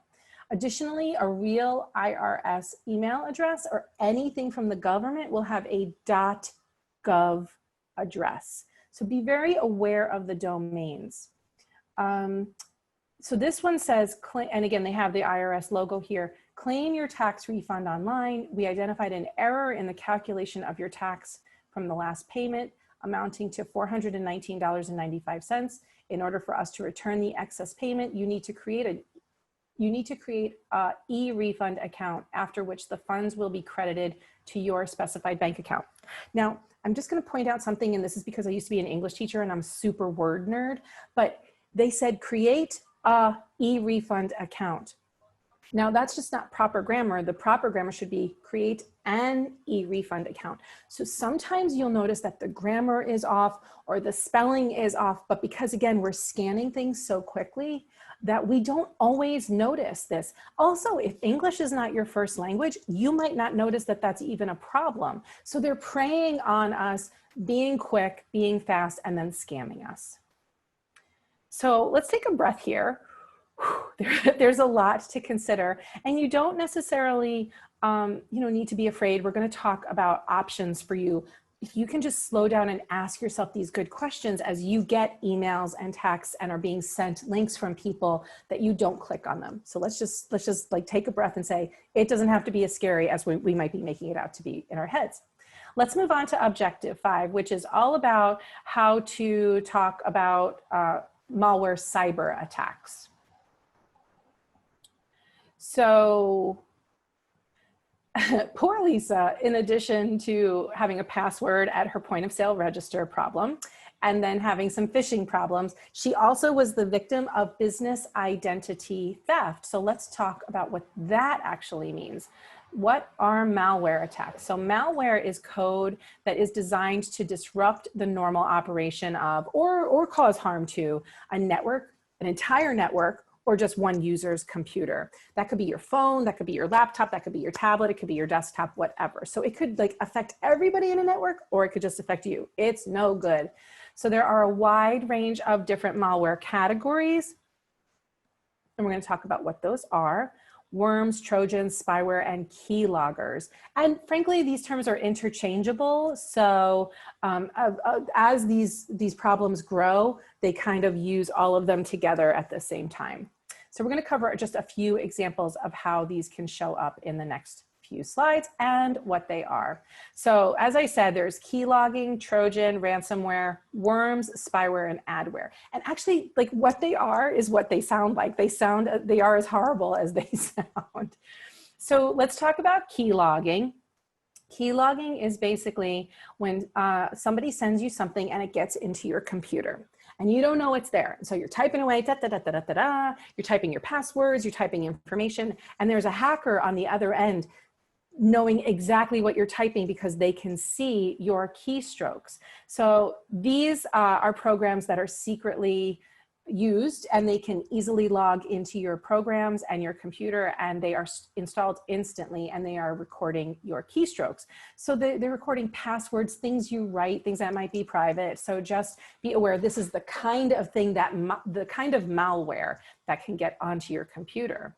Additionally, a real IRS email address or anything from the government will have a .gov address. So be very aware of the domains. So this one says, and again, they have the IRS logo here, claim your tax refund online. We identified an error in the calculation of your tax from the last payment amounting to $419.95. In order for us to return the excess payment, you need to create a e-refund account, after which the funds will be credited to your specified bank account. Now, I'm just going to point out something, and this is because I used to be an English teacher and I'm a super word nerd, but they said create a e-refund account. Now that's just not proper grammar. The proper grammar should be create an e-refund account. So sometimes you'll notice that the grammar is off or the spelling is off, but because again, we're scanning things so quickly that we don't always notice this. Also, if English is not your first language, you might not notice that that's even a problem. So they're preying on us being quick, being fast, and then scamming us. So let's take a breath here. There's a lot to consider, and you don't necessarily need to be afraid. We're going to talk about options for you. If you can just slow down and ask yourself these good questions as you get emails and texts and are being sent links from people that you don't click on them. So let's just like take a breath and say, it doesn't have to be as scary as we might be making it out to be in our heads. Let's move on to objective 5, which is all about how to talk about malware cyber attacks. So poor Lisa, in addition to having a password at her point of sale register problem, and then having some phishing problems, she also was the victim of business identity theft. So let's talk about what that actually means. What are malware attacks? So malware is code that is designed to disrupt the normal operation of, or cause harm to a network, an entire network, or just one user's computer. That could be your phone, that could be your laptop, that could be your tablet, it could be your desktop, whatever. So it could like affect everybody in a network, or it could just affect you. It's no good. So there are a wide range of different malware categories, and we're going to talk about what those are. Worms, Trojans, spyware, and keyloggers. And frankly, these terms are interchangeable. So as these problems grow, they kind of use all of them together at the same time. So we're going to cover just a few examples of how these can show up in the next few slides and what they are. So as I said, there's keylogging, Trojan, ransomware, worms, spyware, and adware. And actually, like, what they are is what they sound like. They are as horrible as they sound. So let's talk about keylogging. Keylogging is basically when somebody sends you something and it gets into your computer and you don't know it's there. So you're typing away, da, da, da, da, da, da, da. You're typing your passwords, you're typing information, and there's a hacker on the other end knowing exactly what you're typing because they can see your keystrokes. So these are programs that are secretly used, and they can easily log into your programs and your computer, and they are installed instantly, and they are recording your keystrokes. So they're recording passwords, things you write, things that might be private. So just be aware, this is the kind of thing that, the kind of malware that can get onto your computer.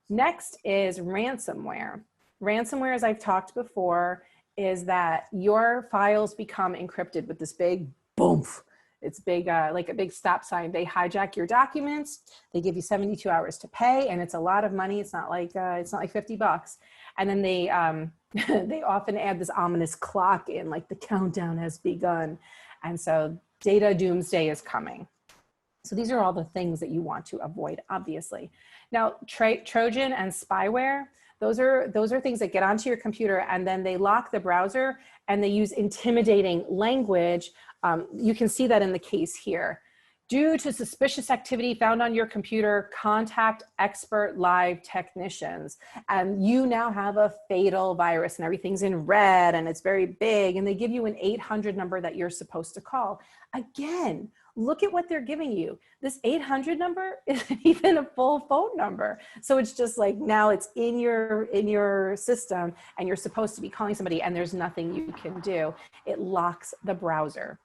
Next is ransomware. Ransomware, as I've talked before, is that your files become encrypted with this big boom. It's big, like a big stop sign. They hijack your documents. They give you 72 hours to pay, and it's a lot of money. It's not like $50. And then they they often add this ominous clock in, like the countdown has begun. And so data doomsday is coming. So these are all the things that you want to avoid, obviously. Now, Trojan and spyware, those are things that get onto your computer, and then they lock the browser, and they use intimidating language. You can see that in the case here. Due to suspicious activity found on your computer, contact expert live technicians. And you now have a fatal virus, and everything's in red, and it's very big, and they give you an 800 number that you're supposed to call. Again, look at what they're giving you. This 800 number isn't even a full phone number. So it's just like, now it's in your system, and you're supposed to be calling somebody, and there's nothing you can do. It locks the browser.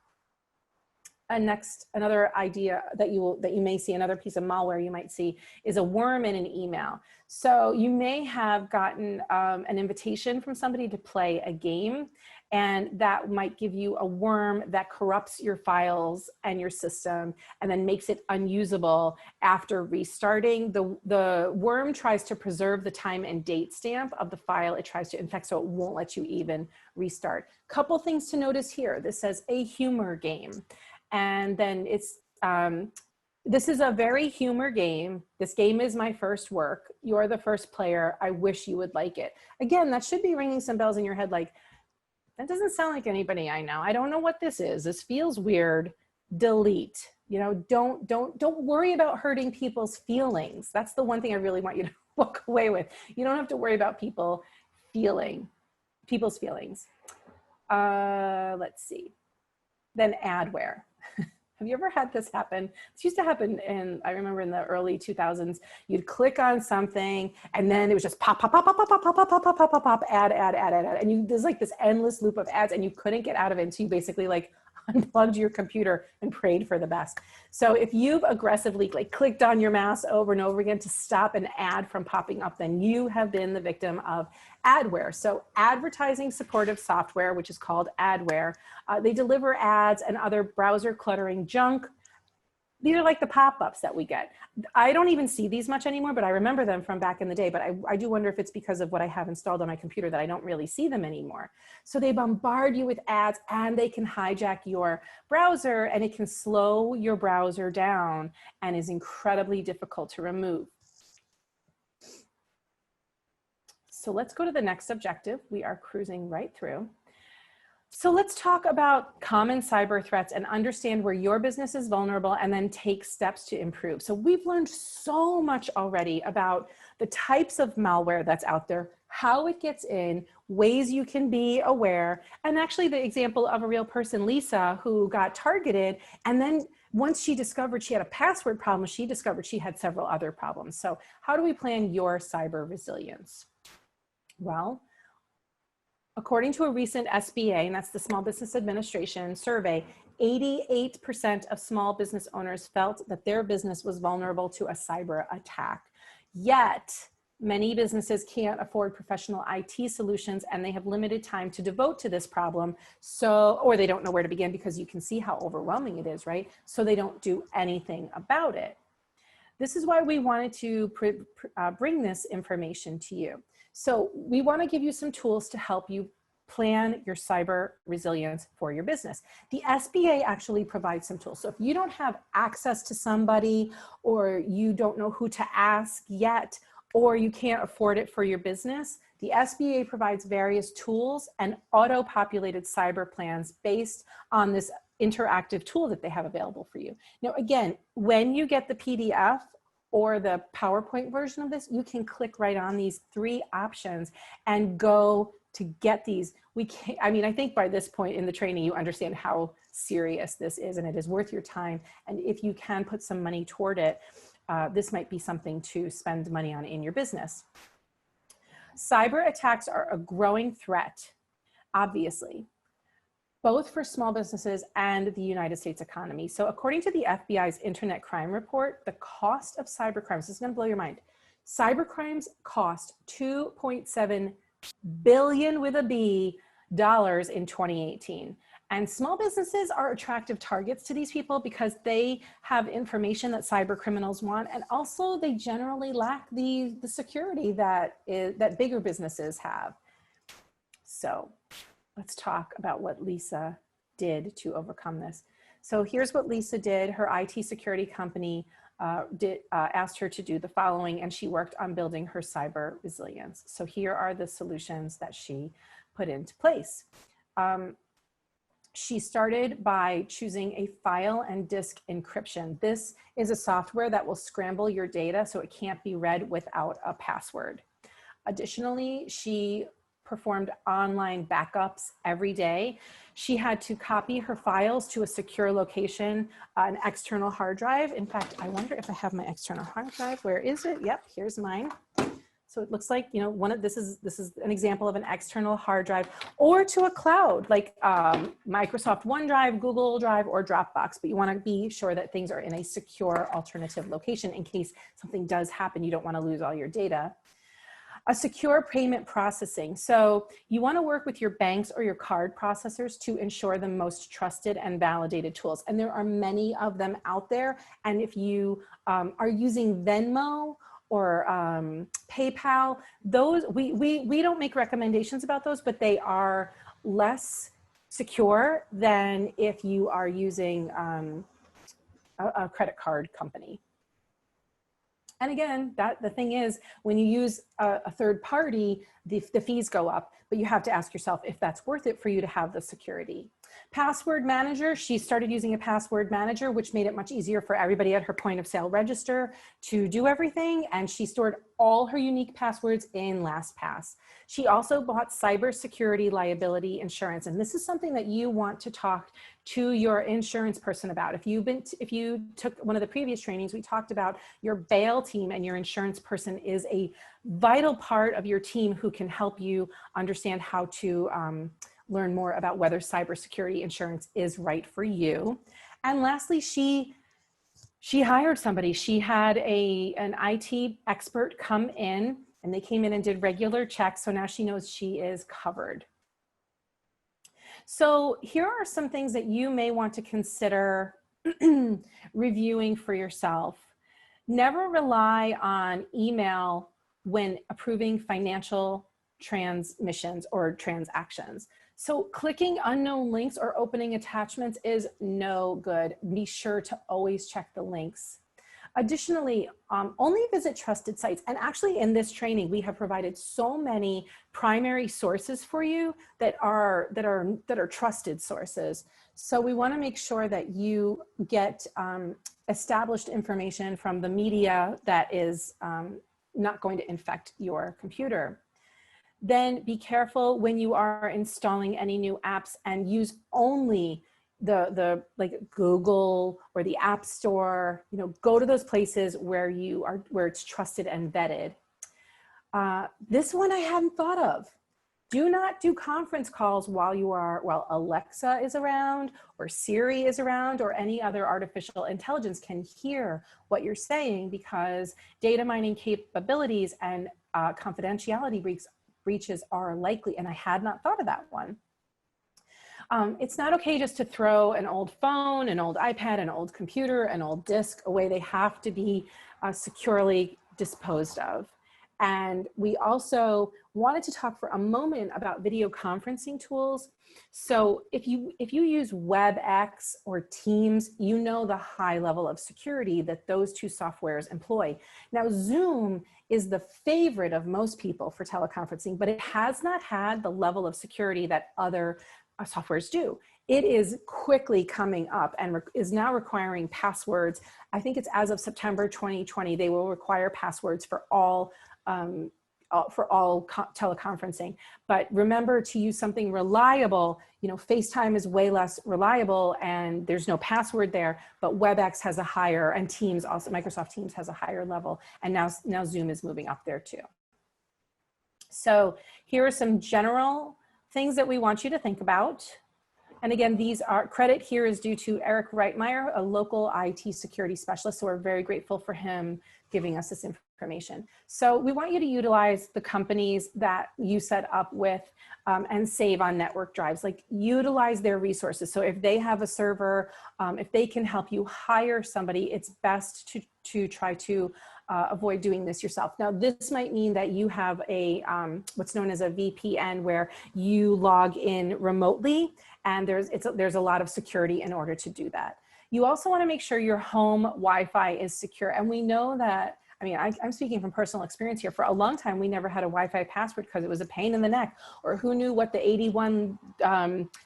And next, another idea that you may see, another piece of malware you might see, is a worm in an email. So you may have gotten an invitation from somebody to play a game, and that might give you a worm that corrupts your files and your system and then makes it unusable after restarting. The worm tries to preserve the time and date stamp of the file it tries to infect, so it won't let you even restart. Couple things to notice here. This says a humor game. And then it's, this is a very humor game. This game is my first work. You're the first player. I wish you would like it. Again, that should be ringing some bells in your head, like, that doesn't sound like anybody I know. I don't know what this is. This feels weird. Delete. You know, don't worry about hurting people's feelings. That's the one thing I really want you to walk away with. You don't have to worry about people's feelings. Let's see. Then adware. Have you ever had this happen? This used to happen I remember in the early 2000s, you'd click on something and then it was just pop, pop, pop, pop, pop, pop, pop, pop, pop, pop, pop, pop, ad. And there's like this endless loop of ads, and you couldn't get out of it until you basically like unplugged your computer and prayed for the best. So if you've aggressively like clicked on your mouse over and over again to stop an ad from popping up, then you have been the victim of adware. So advertising supportive software, which is called adware, they deliver ads and other browser cluttering junk. These are like the pop-ups that we get. I don't even see these much anymore, but I remember them from back in the day. But I do wonder if it's because of what I have installed on my computer that I don't really see them anymore. So they bombard you with ads, and they can hijack your browser, and it can slow your browser down and is incredibly difficult to remove. So let's go to the next objective. We are cruising right through. So let's talk about common cyber threats and understand where your business is vulnerable, and then take steps to improve. So we've learned so much already about the types of malware that's out there, how it gets in, ways you can be aware, and actually the example of a real person, Lisa, who got targeted, and then once she discovered she had a password problem, she discovered she had several other problems. So how do we plan your cyber resilience? Well, according to a recent SBA, and that's the Small Business Administration survey, 88% of small business owners felt that their business was vulnerable to a cyber attack. Yet, many businesses can't afford professional IT solutions, and they have limited time to devote to this problem. Or they don't know where to begin, because you can see how overwhelming it is, right? So they don't do anything about it. This is why we wanted to bring this information to you. So we want to give you some tools to help you plan your cyber resilience for your business. The SBA actually provides some tools. So if you don't have access to somebody, or you don't know who to ask yet, or you can't afford it for your business, the SBA provides various tools and auto-populated cyber plans based on this interactive tool that they have available for you. Now, again, when you get the PDF or the PowerPoint version of this, you can click right on these 3 options and go to get these. I mean, I think by this point in the training, you understand how serious this is, and it is worth your time. And if you can put some money toward it, this might be something to spend money on in your business. Cyber attacks are a growing threat, obviously, both for small businesses and the United States economy. So according to the FBI's Internet Crime Report, the cost of cyber crimes, this is gonna blow your mind. Cyber crimes cost $2.7 billion with a B dollars in 2018. And small businesses are attractive targets to these people because they have information that cyber criminals want, and also they generally lack the security that bigger businesses have. So let's talk about what Lisa did to overcome this. So here's what Lisa did. Her IT security company asked her to do the following, and she worked on building her cyber resilience. So here are the solutions that she put into place. She started by choosing a file and disk encryption. This is a software that will scramble your data so it can't be read without a password. Additionally, she performed online backups every day. She had to copy her files to a secure location, an external hard drive. In fact, I wonder if I have my external hard drive. Where is it? Yep, here's mine. So it looks like, you know, this is an example of an external hard drive, or to a cloud like Microsoft OneDrive, Google Drive, or Dropbox. But you want to be sure that things are in a secure alternative location in case something does happen. You don't want to lose all your data. A secure payment processing. So you want to work with your banks or your card processors to ensure the most trusted and validated tools. And there are many of them out there. And if you are using Venmo or PayPal, those we don't make recommendations about those, but they are less secure than if you are using a credit card company. And again, the thing is, when you use a third party, the fees go up, but you have to ask yourself if that's worth it for you to have the security. Password manager, she started using a password manager, which made it much easier for everybody at her point of sale register to do everything. And she stored all her unique passwords in LastPass. She also bought cybersecurity liability insurance. And this is something that you want to talk to your insurance person about. If you took one of the previous trainings, we talked about your bail team, and your insurance person is a vital part of your team who can help you understand how to learn more about whether cybersecurity insurance is right for you. And lastly, she hired somebody. She had an IT expert come in, and they came in and did regular checks. So now she knows she is covered. So here are some things that you may want to consider reviewing for yourself. Never rely on email when approving financial transmissions or transactions. So clicking unknown links or opening attachments is no good. Be sure to always check the links. Additionally, only visit trusted sites. And actually in this training, we have provided so many primary sources for you that are trusted sources. So we want to make sure that you get established information from the media that is not going to infect your computer. Then be careful when you are installing any new apps, and use only the like Google or the App Store. You know, go to those places where it's trusted and vetted. This one I hadn't thought of. Do not do conference calls while Alexa is around, or Siri is around, or any other artificial intelligence can hear what you're saying, because data mining capabilities and confidentiality breaches are likely, and I had not thought of that one. It's not okay just to throw an old phone, an old iPad, an old computer, an old disk away. They have to be securely disposed of. And we also wanted to talk for a moment about video conferencing tools. So if you use WebEx or Teams, you know the high level of security that those two softwares employ. Now, Zoom is the favorite of most people for teleconferencing, but it has not had the level of security that other softwares do. It is quickly coming up and is now requiring passwords. I think it's as of September 2020, they will require passwords for all teleconferencing. But remember to use something reliable. You know, FaceTime is way less reliable and there's no password there, but WebEx has a higher, and Teams also, Microsoft Teams has a higher level, and now Zoom is moving up there too. So here are some general things that we want you to think about. And again, these are, credit here is due to Eric Reitmeyer, a local IT security specialist. So we're very grateful for him giving us this information. So we want you to utilize the companies that you set up with and save on network drives, like utilize their resources. So if they have a server, if they can help you hire somebody, it's best to try to avoid doing this yourself. Now, this might mean that you have a what's known as a VPN, where you log in remotely, and there's a lot of security in order to do that. You also want to make sure your home Wi-Fi is secure. And we know that, I mean, I'm speaking from personal experience here. For a long time, we never had a Wi-Fi password because it was a pain in the neck, or who knew what the 81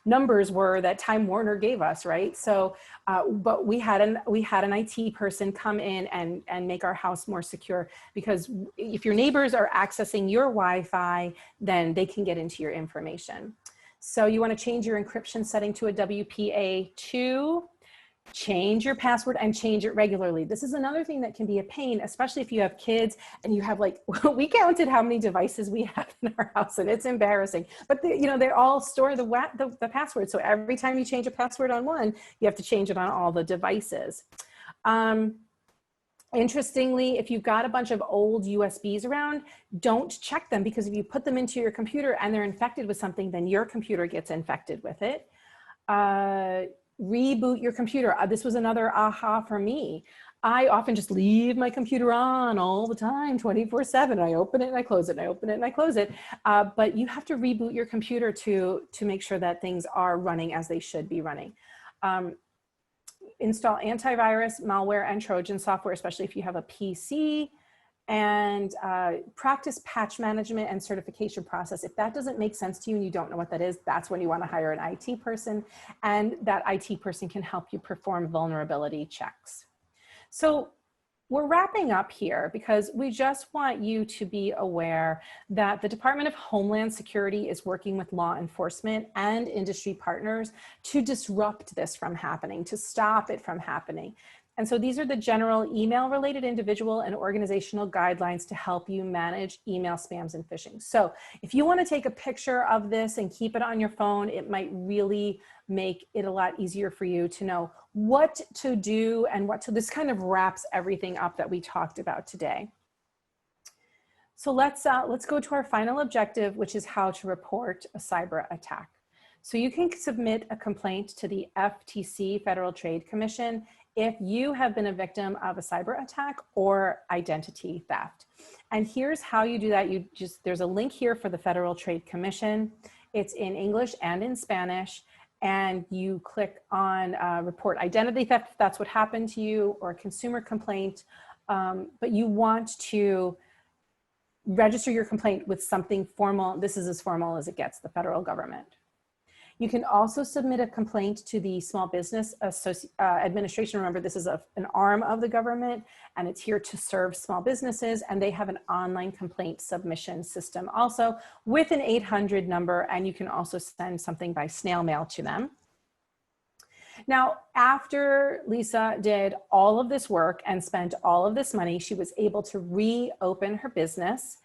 numbers were that Time Warner gave us, right? So, but we had an IT person come in and make our house more secure, because if your neighbors are accessing your Wi-Fi, then they can get into your information. So you want to change your encryption setting to a WPA2. Change your password and change it regularly. This is another thing that can be a pain, especially if you have kids and you have, like, we counted how many devices we have in our house, and it's embarrassing. But they all store the password. So every time you change a password on one, you have to change it on all the devices. Interestingly, if you've got a bunch of old USBs around, don't check them, because if you put them into your computer and they're infected with something, then your computer gets infected with it. Reboot your computer. This was another aha for me. I often just leave my computer on all the time, 24/7. I open it and I close it, and I open it and I close it. But you have to reboot your computer to make sure that things are running as they should be running. Install antivirus, malware, and Trojan software, especially if you have a PC. And practice patch management and certification process. If that doesn't make sense to you and you don't know what that is, that's when you want to hire an IT person, and that IT person can help you perform vulnerability checks. So we're wrapping up here because we just want you to be aware that the Department of Homeland Security is working with law enforcement and industry partners to disrupt this from happening, to stop it from happening. And so these are the general email-related individual and organizational guidelines to help you manage email spams and phishing. So if you want to take a picture of this and keep it on your phone, it might really make it a lot easier for you to know what to do and what to, this kind of wraps everything up that we talked about today. So let's go to our final objective, which is how to report a cyber attack. So you can submit a complaint to the FTC, Federal Trade Commission, if you have been a victim of a cyber attack or identity theft. And here's how you do that. There's a link here for the Federal Trade Commission. It's in English and in Spanish. And you click on report identity theft if that's what happened to you, or a consumer complaint. But you want to register your complaint with something formal. This is as formal as it gets, the federal government. You can also submit a complaint to the Small Business Administration. Remember, this is an arm of the government, and it's here to serve small businesses, and they have an online complaint submission system also with an 800 number, and you can also send something by snail mail to them. Now, after Lisa did all of this work and spent all of this money, she was able to reopen her business.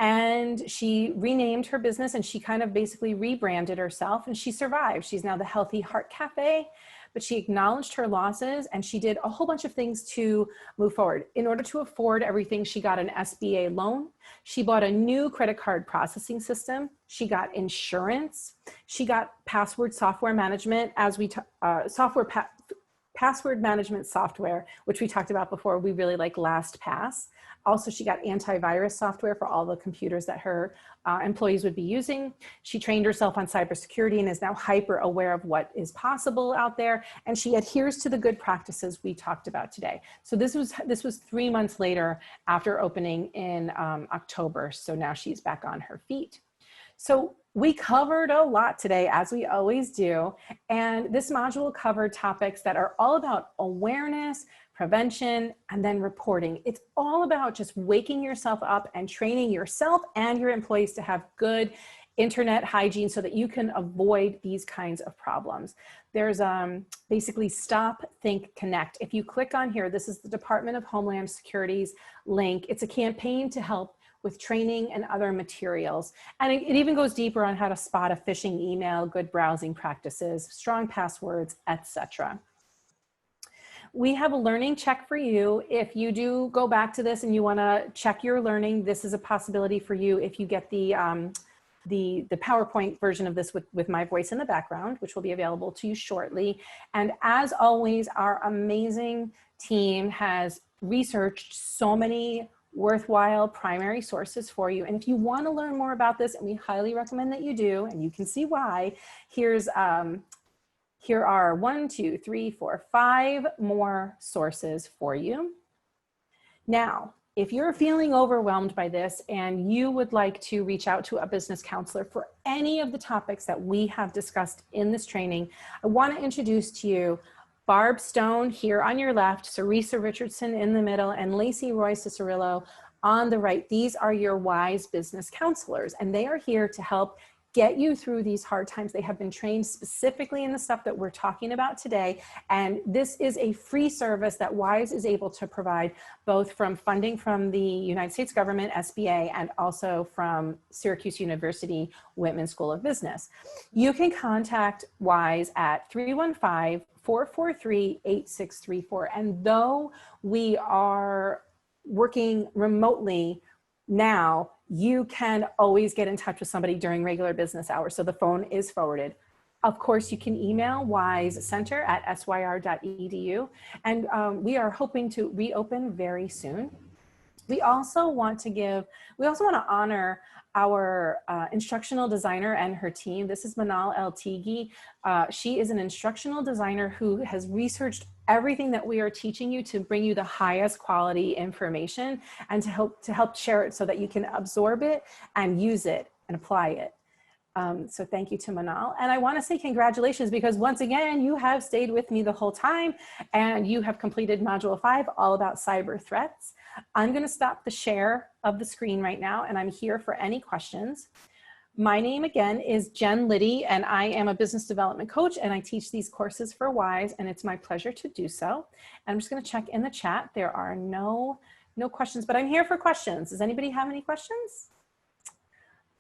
And she renamed her business, and she kind of basically rebranded herself, and she survived. She's now the Healthy Heart Cafe, but she acknowledged her losses, and she did a whole bunch of things to move forward. In order to afford everything, she got an SBA loan. She bought a new credit card processing system. She got insurance. She got password software management, password management software, which we talked about before. We really like LastPass. Also, she got antivirus software for all the computers that her employees would be using. She trained herself on cybersecurity and is now hyper aware of what is possible out there. And she adheres to the good practices we talked about today. So this was 3 months later after opening in October. So now she's back on her feet. So we covered a lot today, as we always do. And this module covered topics that are all about awareness, prevention, and then reporting. It's all about just waking yourself up and training yourself and your employees to have good internet hygiene so that you can avoid these kinds of problems. There's basically Stop, Think, Connect. If you click on here, this is the Department of Homeland Security's link. It's a campaign to help with training and other materials. And it even goes deeper on how to spot a phishing email, good browsing practices, strong passwords, etc. We have a learning check for you. If you do go back to this and you want to check your learning, this is a possibility for you if you get the PowerPoint version of this with my voice in the background, which will be available to you shortly. And as always, our amazing team has researched so many worthwhile primary sources for you. And if you want to learn more about this, and we highly recommend that you do, and you can see why, here are 1, 2, 3, 4, 5 more sources for you. Now, if you're feeling overwhelmed by this and you would like to reach out to a business counselor for any of the topics that we have discussed in this training, I want to introduce to you Barb Stone here on your left, Sarisa Richardson in the middle, and Lacey Roy Cicerillo on the right. These are your WISE business counselors, and they are here to help get you through these hard times. They have been trained specifically in the stuff that we're talking about today. And this is a free service that WISE is able to provide, both from funding from the United States government, SBA, and also from Syracuse University Whitman School of Business. You can contact WISE at 315-443-8634. And though we are working remotely now, you can always get in touch with somebody during regular business hours. So the phone is forwarded. Of course, you can email wisecenter@syr.edu. And we are hoping to reopen very soon. We also want to honor our instructional designer and her team. This is Manal El Tighi. She is an instructional designer who has researched everything that we are teaching you to bring you the highest quality information and to help share it so that you can absorb it and use it and apply it. So thank you to Manal. And I want to say congratulations, because once again, you have stayed with me the whole time and you have completed Module 5, all about cyber threats. I'm going to stop the share of the screen right now, and I'm here for any questions. My name again is Jen Liddy, and I am a business development coach, and I teach these courses for WISE, and it's my pleasure to do so. And I'm just going to check in the chat. There are no questions, but I'm here for questions. Does anybody have any questions?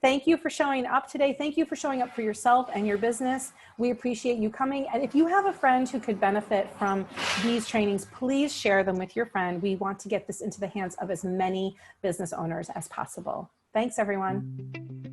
Thank you for showing up today. Thank you for showing up for yourself and your business. We appreciate you coming. And if you have a friend who could benefit from these trainings, please share them with your friend. We want to get this into the hands of as many business owners as possible. Thanks, everyone.